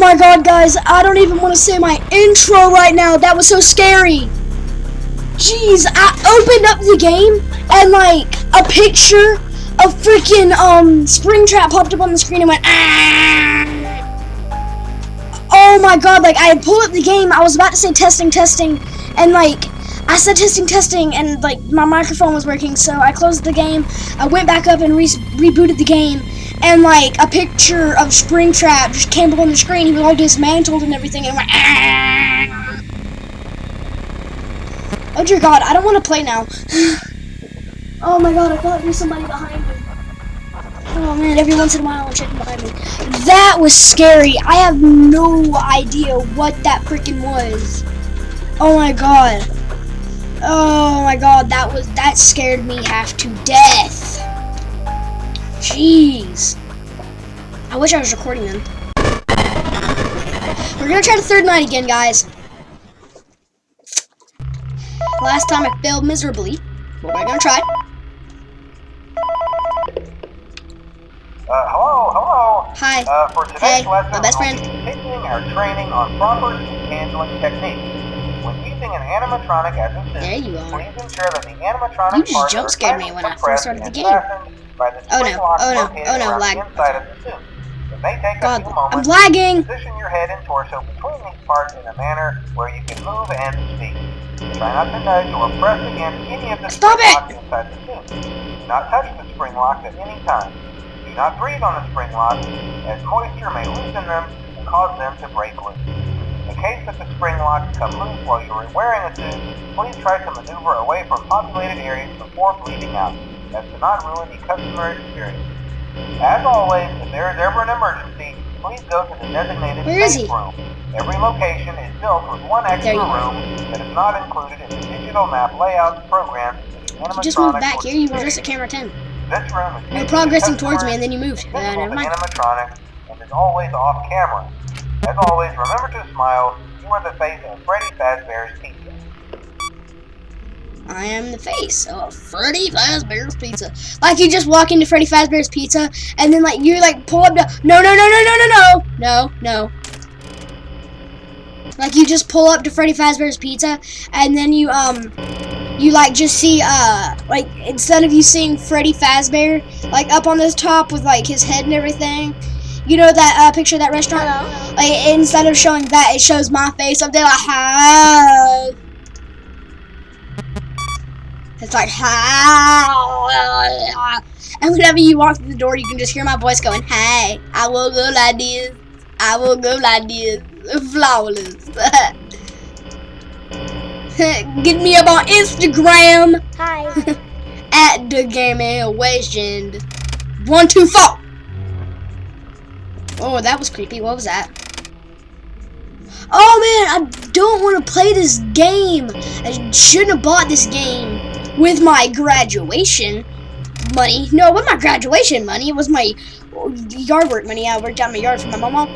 my god, guys, I don't even want to say my intro right now. That was so scary. Jeez, I opened up the game and like a picture of freaking Springtrap popped up on the screen and went ah. Oh my god, like I pulled up the game, I was about to say testing, and like I said testing, and like my microphone was working, so I closed the game, I went back up and rebooted the game, and like a picture of Springtrap just came up on the screen. He was all dismantled and everything, and went ah. Oh dear god, I don't want to play now. Oh my god, I thought there was somebody behind me. Oh man, every once in a while I'm checking behind me. That was scary. I have no idea what that freaking was. Oh my god. Oh my god, that scared me half to death. Jeez. I wish I was recording them. We're gonna try the third night again, guys. Last time I failed miserably, but we're gonna try. Hello. Hi. For today's lesson, my best friend. we'll be continuing our training on proper handling techniques. When using an animatronic as a suit, There you are. please ensure that the animatronic You just parts jump are scared me tightly when I first compressed started the and game. fastened by the Oh no, spring lock oh no, located oh no, around lag. the inside of the suit. It may take a God, few moments I'm lagging. to position your head and torso between these parts in a manner where you can move and speak. Try not to nudge or press against any of the Stop spring it! locks inside the suit. Do not touch the spring locks at any time. Do not breathe on the spring locks, as moisture may loosen them and cause them to break loose. In case that the spring locks come loose while you are wearing a suit, please try to maneuver away from populated areas before bleeding out, as to not ruin the customer experience. As always, if there is ever an emergency, please go to the designated safe room. Every location is built with one extra room that is not included in the digital map layouts program. You just moved back here, you were just at camera 10. This room is You're progressing towards me and then you moved. Never mind. Animatronic and is always off camera. As always, remember to smile. You are the face of Freddy Fazbear's Pizza. I am the face of Freddy Fazbear's Pizza. Like you just walk into Freddy Fazbear's Pizza and then like you like pull up to no. Like you just pull up to Freddy Fazbear's Pizza and then you like just see like instead of you seeing Freddy Fazbear like up on the top with like his head and everything, you know that picture of that restaurant? Hello. Like instead of showing that, it shows my face up there like hi. It's like hi. And whenever you walk through the door, you can just hear my voice going, "Hey, I will go like this. I will go like this, flawless." Get me up on Instagram. Hi. At the Gaming Legend 124. Oh, that was creepy. What was that? Oh man, I don't want to play this game. I shouldn't have bought this game with my graduation money. No, with my graduation money. It was my yard work money. I worked out in my yard for my mama.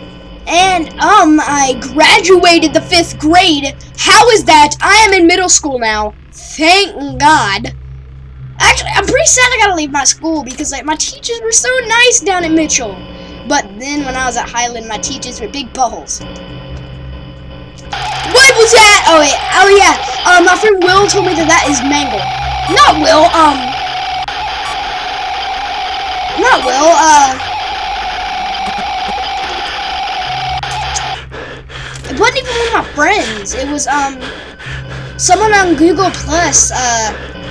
And I graduated the 5th grade. How is that? I am in middle school now. Thank God. Actually, I'm pretty sad I gotta leave my school because like my teachers were so nice down at Mitchell. But then when I was at Highland, my teachers were big buttholes. What was that? Oh wait, oh yeah. My friend Will told me that is mango. Not Will. Not Will. It wasn't even one of my friends. It was someone on Google Plus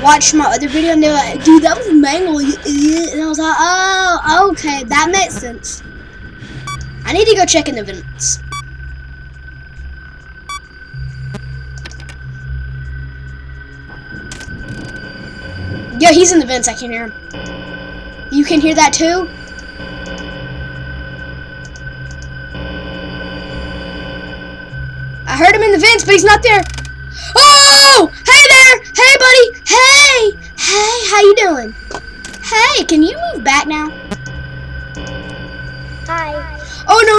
watched my other video and they were like, "Dude, that was mango, you idiot." And I was like, "Oh, okay, that makes sense." I need to go check in the vents. Yeah, he's in the vents. I can hear him. You can hear that too? I heard him in the vents, but he's not there. Oh! Hey there! Hey, buddy! Hey! Hey, how you doing? Hey, can you move back now? Hi. Oh, no.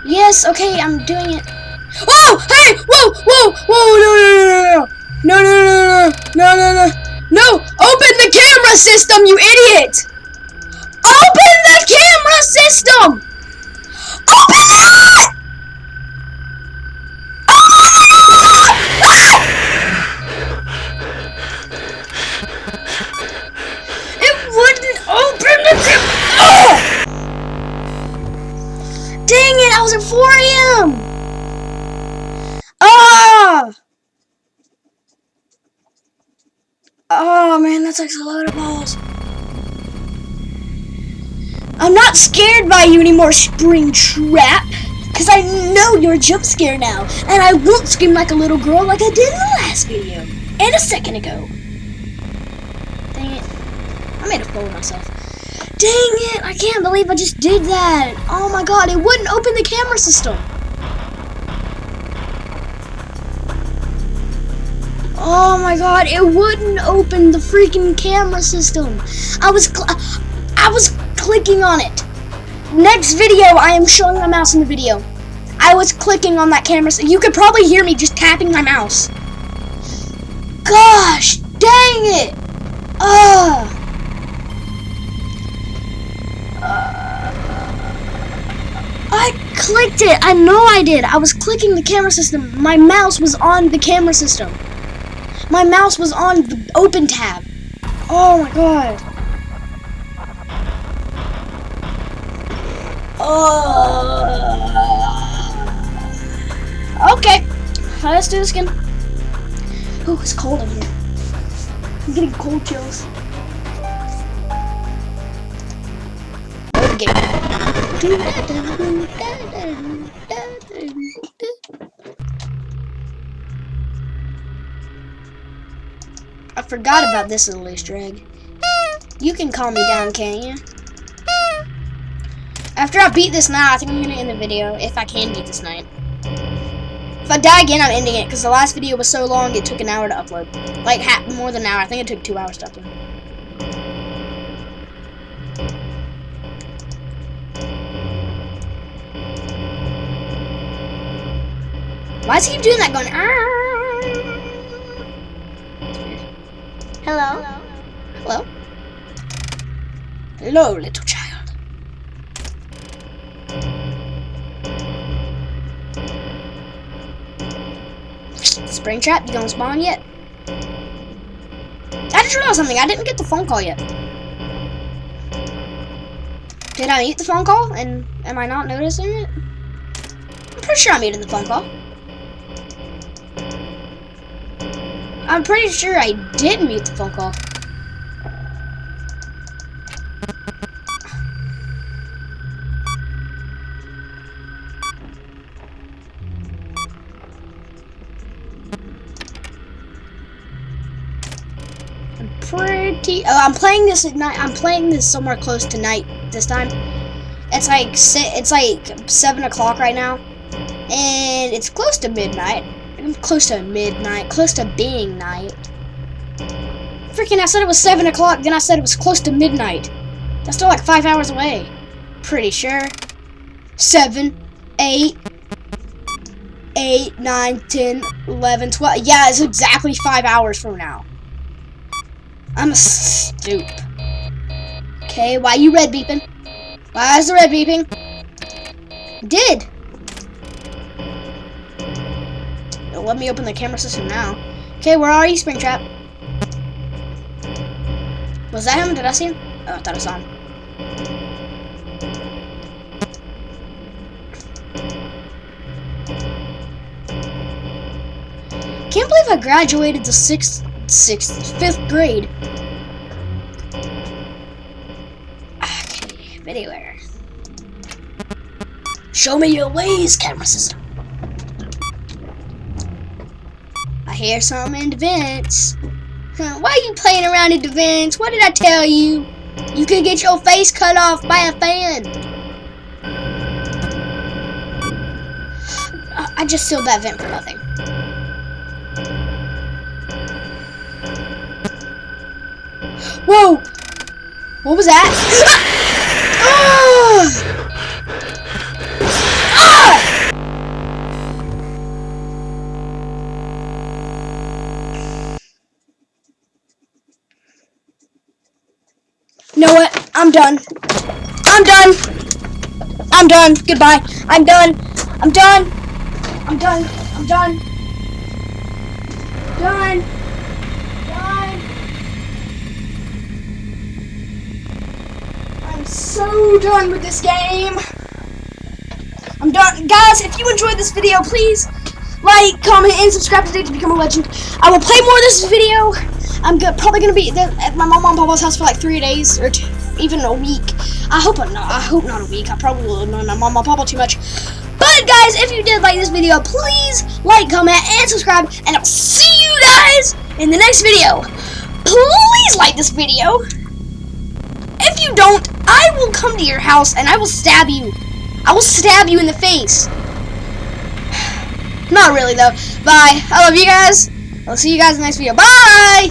Yes, okay, I'm doing it. Oh! Hey! Whoa! No! No, no, no. No! Open the camera system, you idiot! Open the camera system! Open it! It wouldn't open the camera! Dang it, I was at 4 a.m. Ah! Oh man, that's like a load of balls. I'm not scared by you anymore, Springtrap. Because I know you're a jump scare now. And I won't scream like a little girl like I did in the last video. And a second ago. Dang it. I made a fool of myself. Dang it, I can't believe I just did that. Oh my god, it wouldn't open the camera system. Oh my god, it wouldn't open the freaking camera system. I was clicking on it. Next video, I am showing my mouse in the video. I was clicking on that camera. You could probably hear me just tapping my mouse. Gosh, dang it. I clicked it. I know I did. I was clicking the camera system. My mouse was on the camera system. My mouse was on the open tab. Oh my god. Okay. Let's do this again. Oh, it's cold in here. I'm getting cold chills. Okay. I forgot about this little Easter egg. You can calm me down, can't you? After I beat this night, I think I'm gonna end the video, if I can beat this night. If I die again, I'm ending it, because the last video was so long, it took an hour to upload. Like, more than an hour. I think it took 2 hours to upload. Why does he keep doing that, going, Hello? Hello? Hello, little child. Springtrap, you gonna spawn yet? I just realized something. I didn't get the phone call yet. Did I mute the phone call? And am I not noticing it? I'm pretty sure I muted the phone call. I'm pretty sure I did mute the phone call. I'm playing this at night. I'm playing this somewhere close to night this time. It's like 7 o'clock right now, and it's close to midnight. Close to midnight. Close to being night. Freaking! I said it was 7 o'clock. Then I said it was close to midnight. That's still like 5 hours away. Pretty sure. 7, 8, 9, 10, 11, 12. Yeah, it's exactly 5 hours from now. I'm a stoop. Okay, why you red beeping? Why is the red beeping? Did. Let me open the camera system now. Okay, where are you, Springtrap? Was that him? Did I see him? Oh, I thought I saw him. Can't believe I graduated the 5th grade. Okay, anywhere. Show me your ways, camera system. I hear something in the vents. Why are you playing around in the vents? What did I tell you? You could get your face cut off by a fan. I just sealed that vent for nothing. Whoa! What was that? Ah! Ah! You know what? I'm done. I'm done. I'm done. Goodbye. I'm done. I'm done. I'm done. I'm done. Done. Done. I'm so done with this game. I'm done. Guys, if you enjoyed this video, please like, comment, and subscribe today to become a legend. I will play more of this video. I'm probably going to be at my mom and papa's house for like 3 days or even a week. I hope not a week. I probably will annoy my mom and papa too much. But guys, if you did like this video, please like, comment, and subscribe. And I'll see you guys in the next video. Please like this video. If you don't, I will come to your house and I will stab you. I will stab you in the face. Not really though. Bye. I love you guys. I'll see you guys in the next video. Bye!